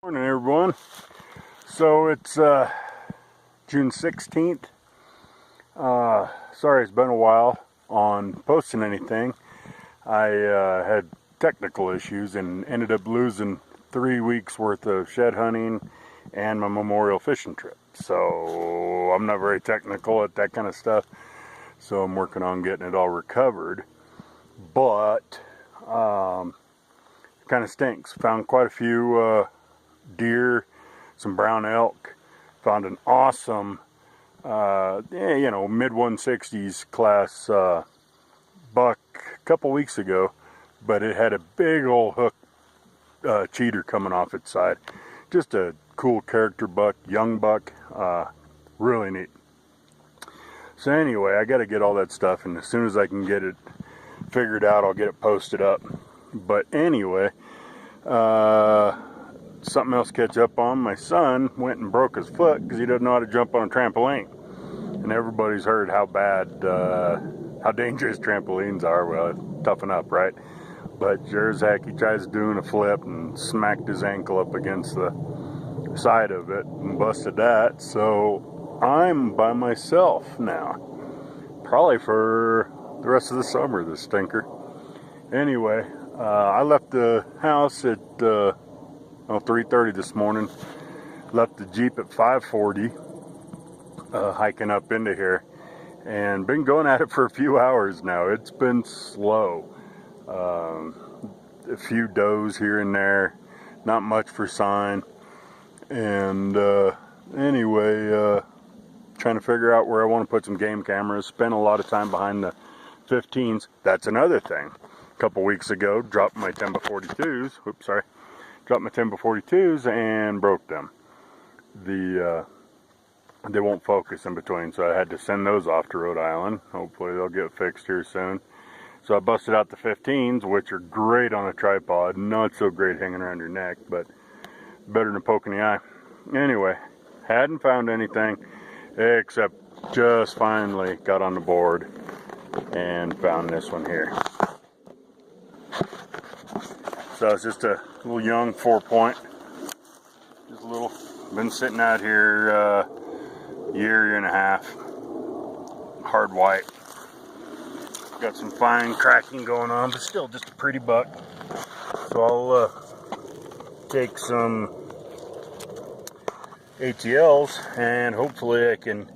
Morning everyone. So it's June 16th. Sorry it's been a while on posting anything. I had technical issues and ended up losing 3 weeks worth of shed hunting and my memorial fishing trip. So I'm not very technical at that kind of stuff. So I'm working on getting it all recovered. But kind of stinks. Found quite a few deer, some brown elk, found an awesome mid 160s class buck a couple weeks ago, but it had a big old hook cheater coming off its side. Just a cool character buck, young buck, really neat. So anyway, I got to get all that stuff, and as soon as I can get it figured out, I'll get it posted up. But anyway, something else to catch up on. My son went and broke his foot because he doesn't know how to jump on a trampoline. And everybody's heard how dangerous trampolines are. Well, toughen up, right? But sure as heck, he tries doing a flip and smacked his ankle up against the side of it and busted that. So I'm by myself now. Probably for the rest of the summer, this stinker. Anyway, I left the house at 3:30 this morning. Left the Jeep at 5:40, hiking up into here, and been going at it for a few hours now. It's been slow. A few does here and there, not much for sign. And anyway, trying to figure out where I want to put some game cameras. Spent a lot of time behind the 15s. That's another thing. A couple weeks ago, dropped my 10x42s. Oops, sorry. Dropped my 10x42s and broke them. They won't focus in between, so I had to send those off to Rhode Island. Hopefully they'll get fixed here soon. So I busted out the 15s, which are great on a tripod. Not so great hanging around your neck, but better than poking the eye. Anyway, hadn't found anything except just finally got on the board and found this one here. So it's just a little young 4-point. Just a little, been sitting out here year and a half. Hard white. Got some fine cracking going on, but still just a pretty buck. So I'll take some ATLs and hopefully I can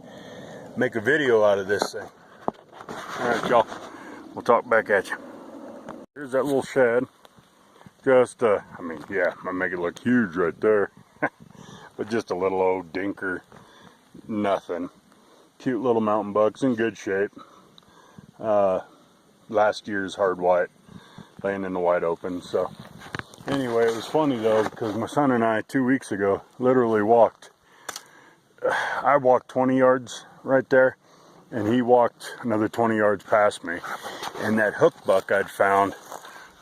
make a video out of this thing. Alright y'all, we'll talk back at you. Here's that little shed. Just, I make it look huge right there. But just a little old dinker. Nothing. Cute little mountain bucks in good shape. Last year's hard white. Laying in the wide open. So, anyway, it was funny though, because my son and I 2 weeks ago literally walked. I walked 20 yards right there. And he walked another 20 yards past me. And that hook buck I'd found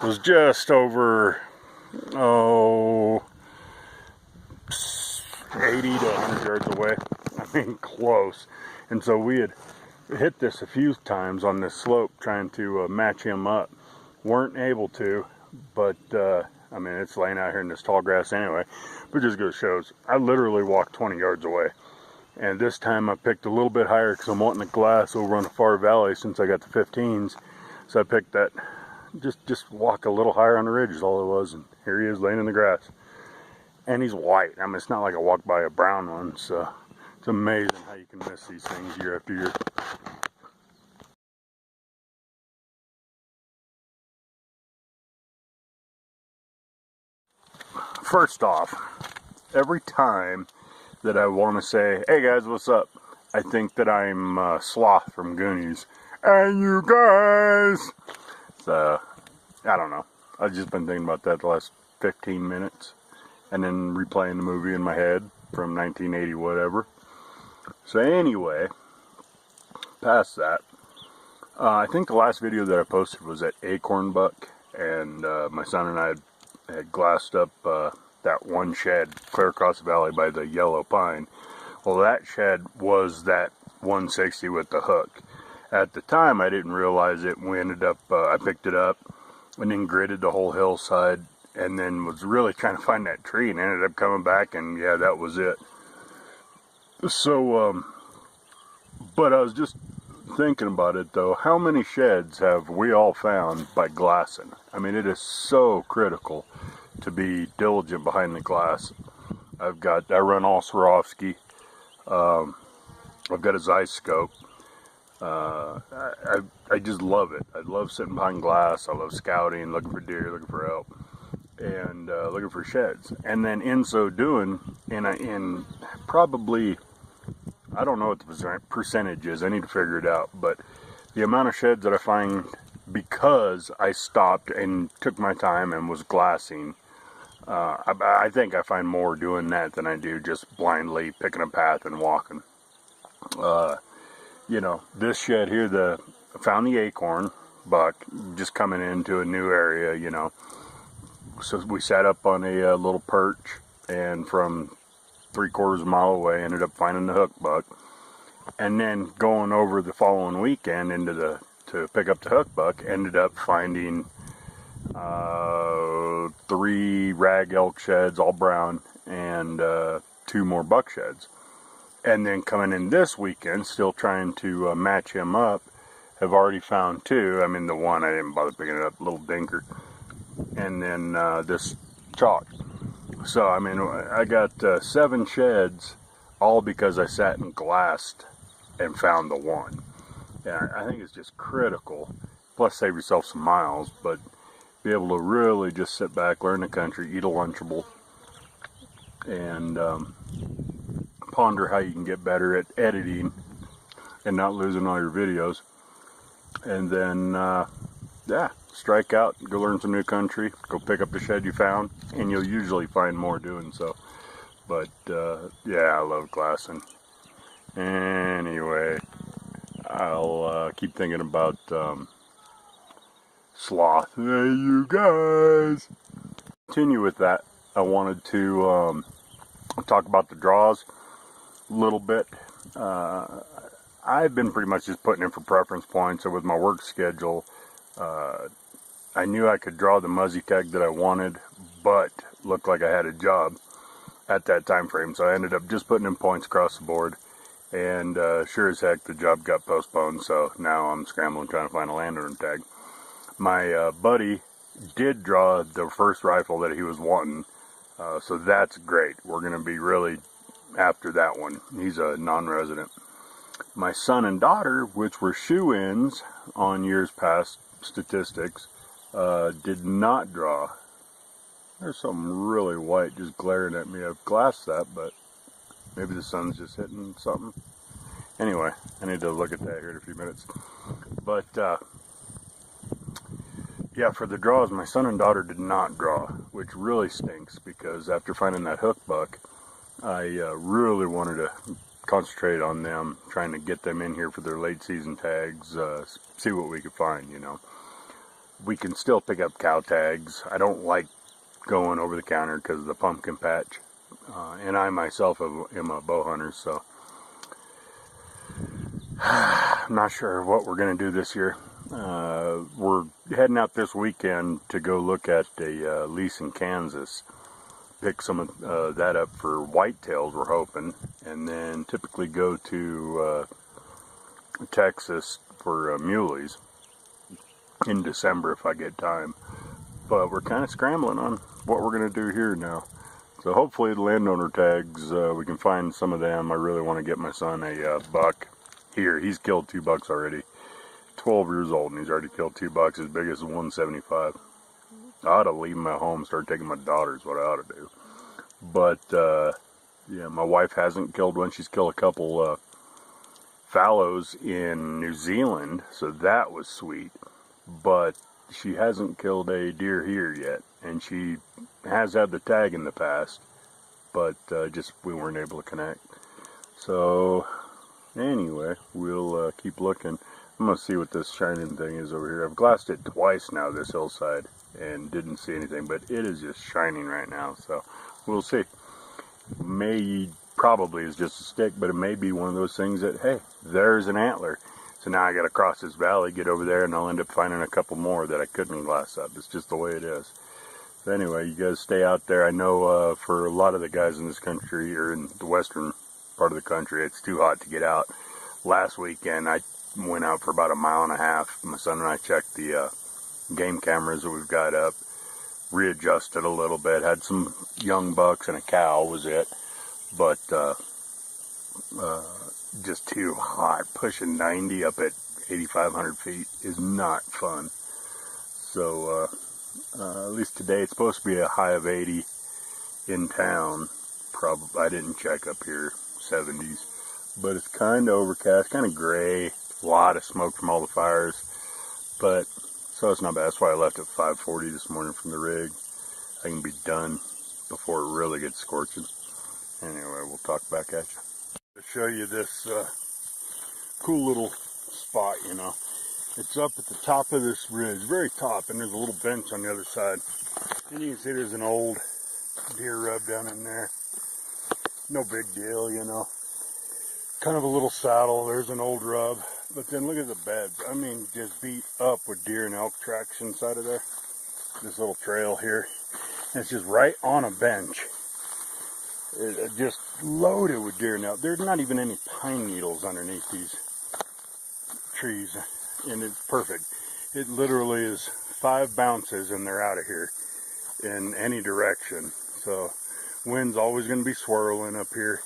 was just over 80 to 100 yards away. I mean, close. And so we had hit this a few times on this slope trying to match him up. Weren't able to, but it's laying out here in this tall grass anyway. But just goes shows, I literally walked 20 yards away. And this time I picked a little bit higher because I'm wanting the glass over on the far valley since I got the 15s. So I picked that. Just walk a little higher on the ridge is all it was, and here he is laying in the grass. And he's white. I mean, it's not like I walked by a brown one, so it's amazing how you can miss these things year after year. First off, every time that I want to say, hey guys, what's up? I think that I'm Sloth from Goonies. Hey you guys! So, I don't know. I've just been thinking about that the last 15 minutes. And then replaying the movie in my head from 1980 whatever. So anyway, past that. I think the last video that I posted was at Acorn Buck. And my son and I had glassed up that one shed clear across the valley by the yellow pine. Well, that shed was that 160 with the hook. At the time, I didn't realize it. We ended up, I picked it up and then gridded the whole hillside and then was really trying to find that tree, and ended up coming back, and yeah, that was it. So, but I was just thinking about it though, how many sheds have we all found by glassing? I mean, it is so critical to be diligent behind the glass. I run all Swarovski. I've got a Zeiss scope. I just love it. I love sitting behind glass. I love scouting, looking for deer, looking for elk, and looking for sheds. And then in so doing, in probably, I don't know what the percentage is, I need to figure it out, but the amount of sheds that I find because I stopped and took my time and was glassing, I think I find more doing that than I do just blindly picking a path and walking. You know, this shed here, found the acorn buck just coming into a new area, you know. So we sat up on a little perch, and from 3/4 mile away ended up finding the hook buck, and then going over the following weekend to pick up the hook buck, ended up finding 3 rag elk sheds, all brown, and 2 more buck sheds. And then coming in this weekend, still trying to match him up, have already found 2. I mean, the one I didn't bother picking it up, little dinker, and then this chalk. So, I mean, I got 7 sheds, all because I sat and glassed and found the one. And I think it's just critical. Plus, save yourself some miles, but be able to really just sit back, learn the country, eat a Lunchable, and ponder how you can get better at editing and not losing all your videos. And then, yeah, strike out, go learn some new country, go pick up the shed you found, and you'll usually find more doing so. But, yeah, I love glassing. Anyway, I'll keep thinking about sloth. Hey, you guys! Continue with that. I wanted to talk about the draws a little bit. I've been pretty much just putting in for preference points, so with my work schedule, I knew I could draw the muzzy tag that I wanted, but looked like I had a job at that time frame, so I ended up just putting in points across the board, and sure as heck the job got postponed, so now I'm scrambling trying to find a landowner tag. My buddy did draw the first rifle that he was wanting, so that's great. We're going to be really after that one. He's a non-resident. My son and daughter, which were shoe-ins on years past statistics, did not draw. There's something really white just glaring at me. I've glassed that, but maybe the sun's just hitting something. Anyway, I need to look at that here in a few minutes. But, yeah, for the draws, my son and daughter did not draw, which really stinks, because after finding that hook buck, I really wanted to concentrate on them, trying to get them in here for their late season tags, see what we could find, you know. We can still pick up cow tags. I don't like going over the counter because of the pumpkin patch, and I myself am a bow hunter, so I'm not sure what we're going to do this year. We're heading out this weekend to go look at a lease in Kansas, pick some of that up for whitetails, we're hoping, and then typically go to Texas for muleys in December if I get time. But we're kind of scrambling on what we're going to do here now. So hopefully the landowner tags, we can find some of them. I really want to get my son a buck here. He's killed 2 bucks already. 12 years old, and he's already killed 2 bucks as big as 175. I ought to leave him at home, start taking my daughters, what I ought to do. But, yeah, my wife hasn't killed one. She's killed a couple fallows in New Zealand, so that was sweet. But she hasn't killed a deer here yet, and she has had the tag in the past, but just we weren't able to connect. So, anyway, we'll keep looking. I'm going to see what this shining thing is over here. I've glassed it twice now, this hillside, and didn't see anything, but it is just shining right now, so we'll see. Probably is just a stick, but it may be one of those things that, hey, there's an antler. So now I got to cross this valley, get over there, and I'll end up finding a couple more that I couldn't glass up. It's just the way it is. So anyway, you guys stay out there. I know for a lot of the guys in this country, or in the western part of the country, it's too hot to get out. Last weekend I went out for about 1.5 miles. My son and I checked the game cameras that we've got up, readjusted a little bit, had some young bucks and a cow was it, but just too hot. Pushing 90 up at 8,500 feet is not fun. So at least today it's supposed to be a high of 80 in town. Probably, I didn't check up here, 70s, but it's kind of overcast, kind of gray, a lot of smoke from all the fires, but so it's not bad. That's why I left at 5:40 this morning from the rig. I can be done before it really gets scorching. Anyway, we'll talk back at you. To show you this cool little spot, you know. It's up at the top of this ridge, very top, and there's a little bench on the other side. And you can see there's an old deer rub down in there. No big deal, you know. Kind of a little saddle, there's an old rub. But then look at the beds. I mean, just beat up with deer and elk tracks inside of there. This little trail here. And it's just right on a bench. It just loaded with deer and elk. There's not even any pine needles underneath these trees. And it's perfect. It literally is 5 bounces and they're out of here in any direction. So wind's always going to be swirling up here.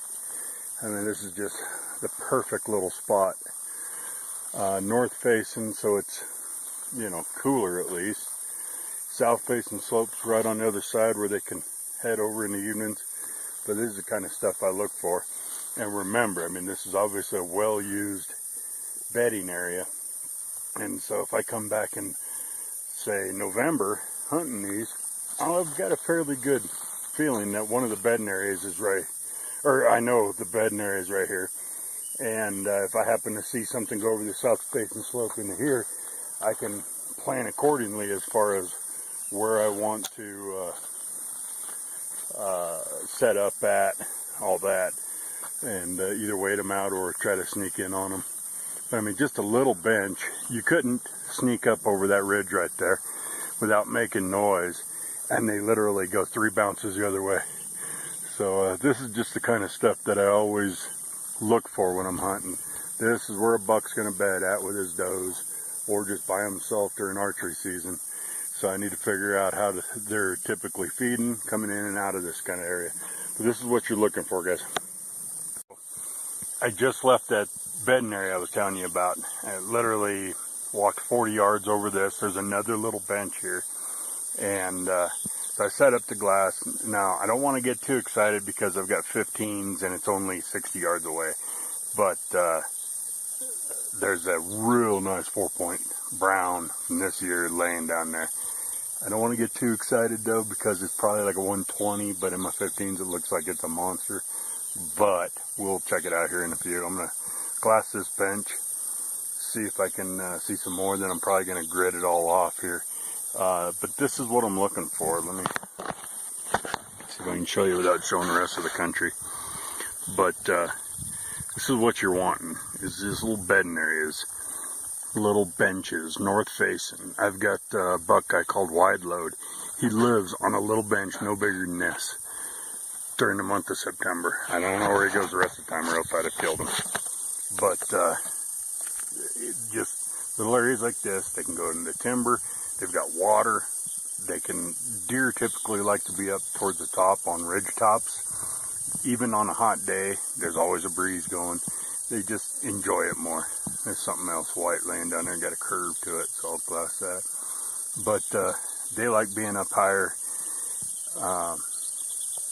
I mean, this is just the perfect little spot. North facing, so it's, you know, cooler at least. South facing slopes right on the other side where they can head over in the evenings. But this is the kind of stuff I look for. And remember, I mean, this is obviously a well-used bedding area. And so if I come back in, say, November hunting these, I've got a fairly good feeling that one of the bedding areas is right, or I know the bedding area is right here. And if I happen to see something go over the south facing slope into here, I can plan accordingly as far as where I want to set up at, all that. And either wait them out or try to sneak in on them. I mean, just a little bench. You couldn't sneak up over that ridge right there without making noise. And they literally go 3 bounces the other way. So this is just the kind of stuff that I always look for when I'm hunting. This is where a buck's going to bed at with his does, or just by himself during archery season. So I need to figure out how they're typically feeding, coming in and out of this kind of area. But this is what you're looking for, guys. I just left that bedding area I was telling you about. I literally walked 40 yards over this. There's another little bench here. And so I set up the glass. Now, I don't want to get too excited because I've got 15s and it's only 60 yards away. But there's a real nice 4-point brown from this year laying down there. I don't want to get too excited though because it's probably like a 120, but in my 15s it looks like it's a monster. But we'll check it out here in a few. I'm going to glass this bench, see if I can see some more. Then I'm probably going to grid it all off here. But this is what I'm looking for. Let me see if I can show you without showing the rest of the country. But this is what you're wanting, is these little bedding areas, little benches, north facing. I've got a buck I called Wide Load. He lives on a little bench no bigger than this during the month of September. I don't know where he goes the rest of the time or else I'd have killed him. But just little areas like this, they can go into timber. They've got water. Deer typically like to be up towards the top on ridge tops. Even on a hot day, there's always a breeze going. They just enjoy it more. There's something else white laying down there, got a curve to it, so I'll glass that. But they like being up higher.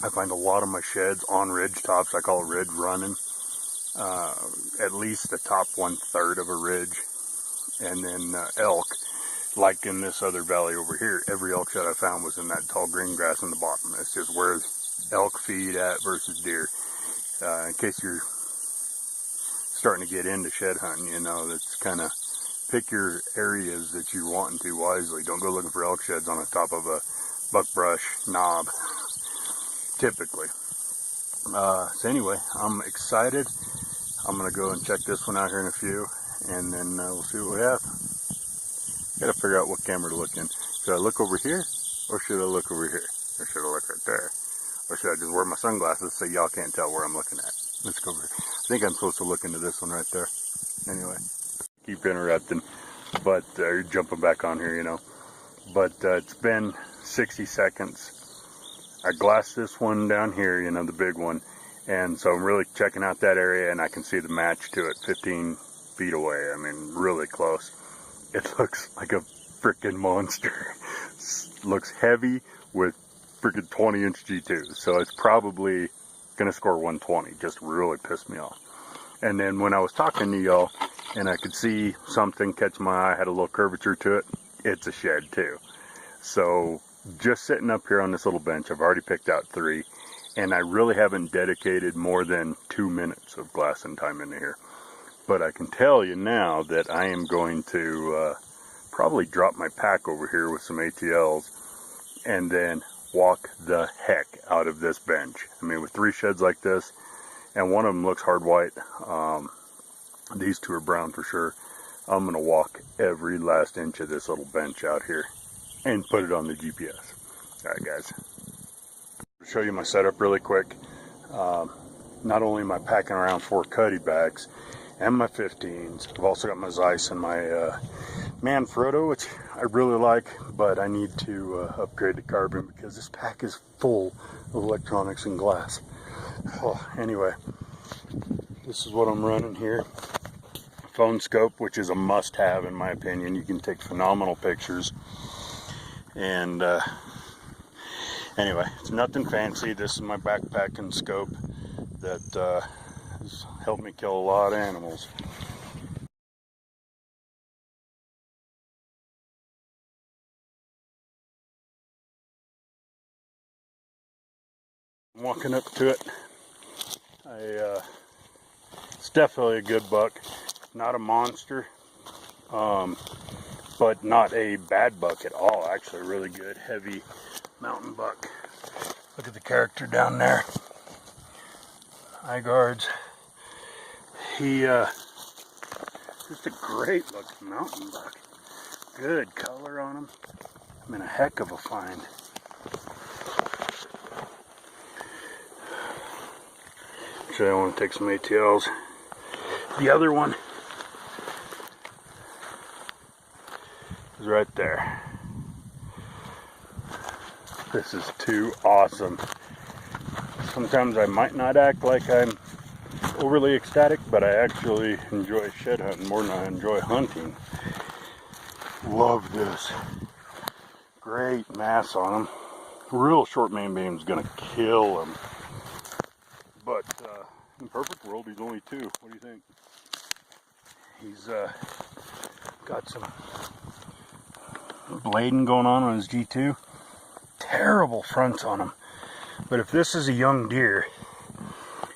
I find a lot of my sheds on ridge tops. I call it ridge running. At least the top 1/3 of a ridge. And then elk. Like in this other valley over here, every elk shed I found was in that tall green grass in the bottom. It's just where elk feed at versus deer. In case you're starting to get into shed hunting, you know, that's kind of pick your areas that you're wanting to wisely. Don't go looking for elk sheds on the top of a buckbrush knob, typically. So anyway, I'm excited. I'm going to go and check this one out here in a few, and then we'll see what we have. Got to figure out what camera to look in. Should I look over here Or should I look over here? Or should I look right there? Or should I just wear my sunglasses so y'all can't tell where I'm looking at? Let's go over here. I think I'm supposed to look into this one right there. Anyway, keep interrupting, but you're jumping back on here, you know. But it's been 60 seconds. I glassed this one down here, you know, the big one. And so I'm really checking out that area, and I can see the match to it 15 feet away. I mean, really close. It looks like a freaking monster. Looks heavy with freaking 20-inch G2. So it's probably going to score 120. Just really pissed me off. And then when I was talking to y'all, and I could see something catch my eye, had a little curvature to it, it's a shed too. So just sitting up here on this little bench, I've already picked out 3. And I really haven't dedicated more than 2 minutes of glassing time into here. But I can tell you now that I am going to probably drop my pack over here with some ATLs and then walk the heck out of this bench. I mean, with 3 sheds like this, and one of them looks hard white. These 2 are brown for sure. I'm going to walk every last inch of this little bench out here and put it on the GPS. Alright guys. Show you my setup really quick. Not only am I packing around 4 cuddy bags and my 15s, I've also got my Zeiss and my Manfrotto, which I really like, but I need to upgrade to carbon because this pack is full of electronics and glass. Oh, anyway, this is what I'm running here. Phone scope, which is a must-have in my opinion. You can take phenomenal pictures. And anyway, it's nothing fancy. This is my backpacking scope that has helped me kill a lot of animals. I'm walking up to it. It's definitely a good buck. Not a monster, but not a bad buck at all. Actually, really good, heavy mountain buck. Look at the character down there. Eye guards. He just a great looking mountain buck. Good color on him. I mean, a heck of a find. Actually, I want to take some ATLs. The other one is right there. This is too awesome. Sometimes I might not act like I'm overly ecstatic, but I actually enjoy shed hunting more than I enjoy hunting. Love this. Great mass on him. Real short main beam is gonna kill him. But in perfect world, he's only 2. What do you think? He's got some blading going on his G2. Terrible fronts on him. But if this is a young deer,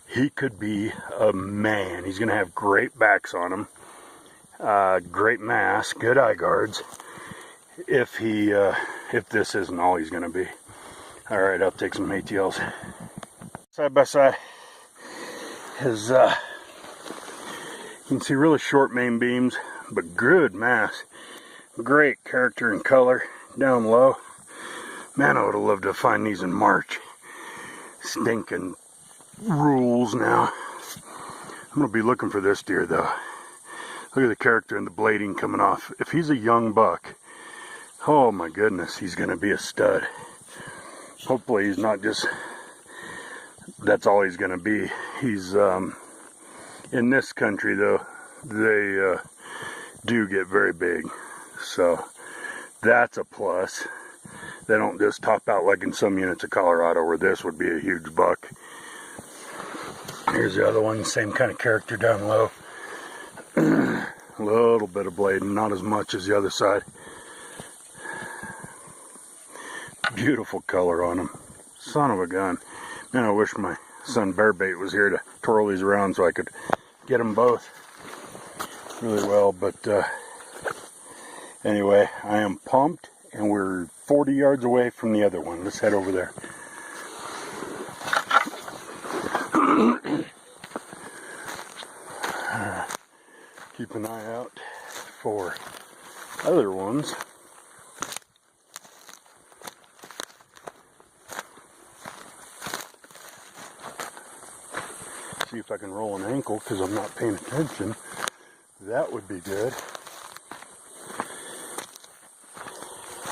he could be a man. He's going to have great backs on him, great mass, good eye guards. If this isn't all he's going to be. All right, I'll take some ATLs. Side by side is you can see really short main beams, but good mass, great character and color down low. Man, I would have loved to find these in March. Stinking rules now. I'm going to be looking for this deer though. Look at the character and the blading coming off. If he's a young buck, oh my goodness, he's going to be a stud. Hopefully he's not just, that's all he's going to be. He's, in this country though, they do get very big. So that's a plus. They don't just top out like in some units of Colorado where this would be a huge buck. Here's the other one, same kind of character down low. A little bit of blading, not as much as the other side. Beautiful color on him. Son of a gun. Man, I wish my son Bearbait was here to twirl these around so I could get them both really well. But anyway, I am pumped. And we're 40 yards away from the other one. Let's head over there. Keep an eye out for other ones. See if I can roll an ankle because I'm not paying attention. That would be good.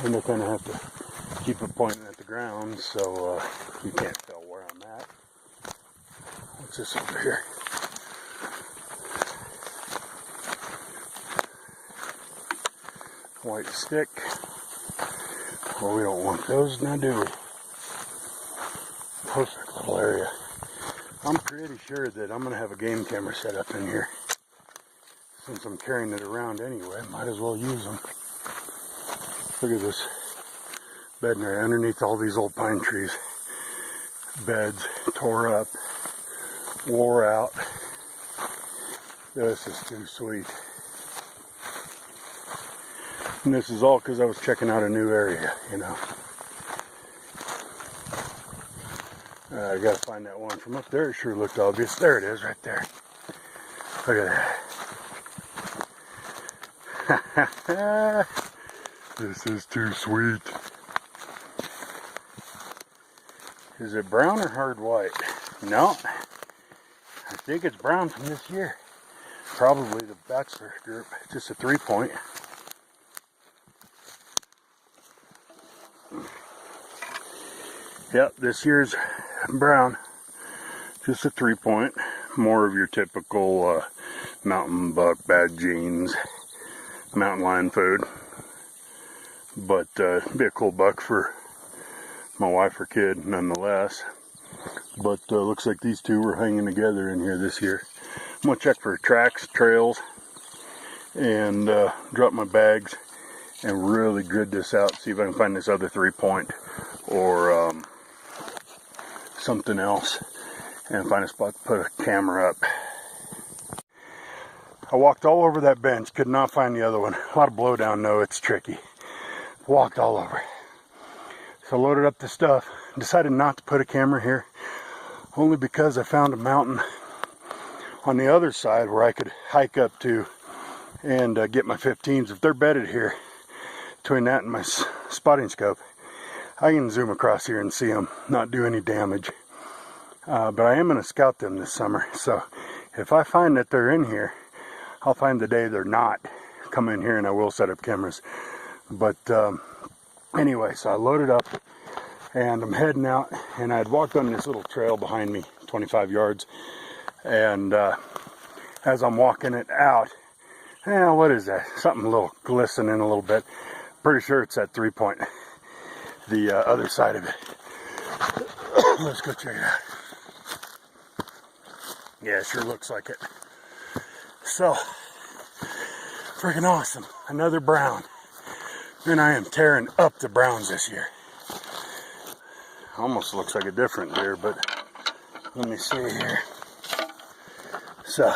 And I kind of have to keep it pointing at the ground so you can't tell where I'm at. What's this over here? White stick. Well, we don't want those now, do we? Perfect little area. I'm pretty sure that I'm going to have a game camera set up in here. Since I'm carrying it around anyway, might as well use them. Look at this bed area underneath all these old pine trees. Beds tore up, wore out. This is too sweet. And this is all because I was checking out a new area, you know. I gotta find that one from up there. It sure looked obvious. There it is, right there. Look at that. This is too sweet. Is it brown or hard white? No. I think it's brown from this year. Probably the Bachelor group. Just a 3-point. Yep, this year's brown. Just a 3-point. More of your typical mountain buck, bad genes, mountain lion food. But it'd be a cool buck for my wife or kid nonetheless. But looks like these two were hanging together in here this year. I'm gonna check for tracks, trails, and drop my bags and really grid this out, see if I can find this other 3-point or something else, and find a spot to put a camera up. I walked all over that bench, could not find the other one. A lot of blowdown, no, it's tricky. Walked all over. So loaded up the stuff, decided not to put a camera here, only because I found a mountain on the other side where I could hike up to and get my 15s. If they're bedded here, between that and my spotting scope, I can zoom across here and see them, not do any damage. But I am going to scout them this summer, so if I find that they're in here, I'll find the day they're not, come in here and I will set up cameras. But anyway, so I loaded up and I'm heading out, and I had walked on this little trail behind me, 25 yards, and as I'm walking it out, what is that? Something a little glistening a little bit. Pretty sure it's that 3-point. The other side of it. Let's go check it out. Yeah, it sure looks like it. So, freaking awesome. Another brown. And I am tearing up the browns this year. Almost looks like a different deer, but let me see here. So,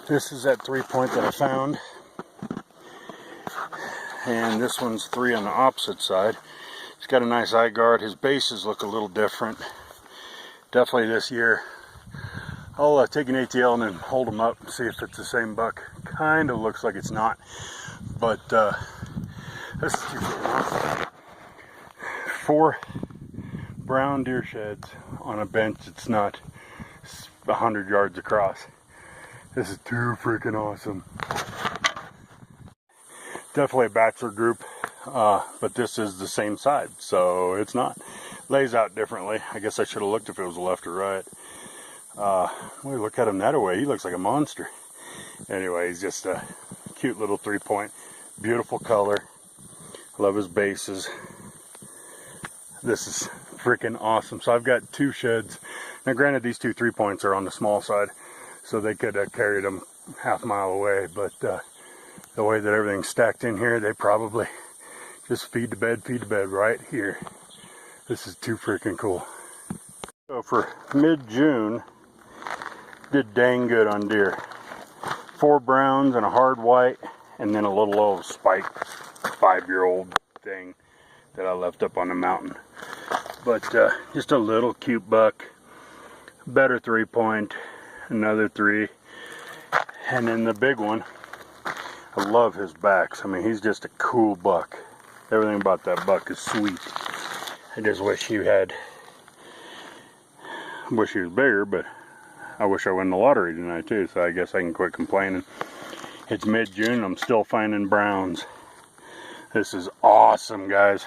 this is that 3-point that I found. And this one's 3 on the opposite side. He's got a nice eye guard. His bases look a little different. Definitely this year. I'll take an ATL and then hold them up and see if it's the same buck. Kind of looks like it's not. But this is too awesome. 4 brown deer sheds on a bench that's not 100 yards across. This is too freaking awesome. Definitely a bachelor group, but this is the same side, so it's not. Lays out differently. I guess I should have looked if it was left or right. We look at him that way, he looks like a monster. Anyway, he's just a cute little 3-point, beautiful color. Love his bases. This is freaking awesome. So I've got 2 sheds. Now granted, these 2 3-points are on the small side, so they could have carried them half a mile away, but the way that everything's stacked in here, they probably just feed the bed right here. This is too freaking cool. So for mid-June, did dang good on deer. 4 browns and a hard white, and then a little old spike 5-year-old thing that I left up on the mountain. But just a little cute buck, better 3-point, another 3, and then the big one. I love his backs. I mean, he's just a cool buck. Everything about that buck is sweet. I just wish he was bigger, but I wish I won the lottery tonight too, so I guess I can quit complaining. It's mid-June, I'm still finding browns. This is awesome, guys.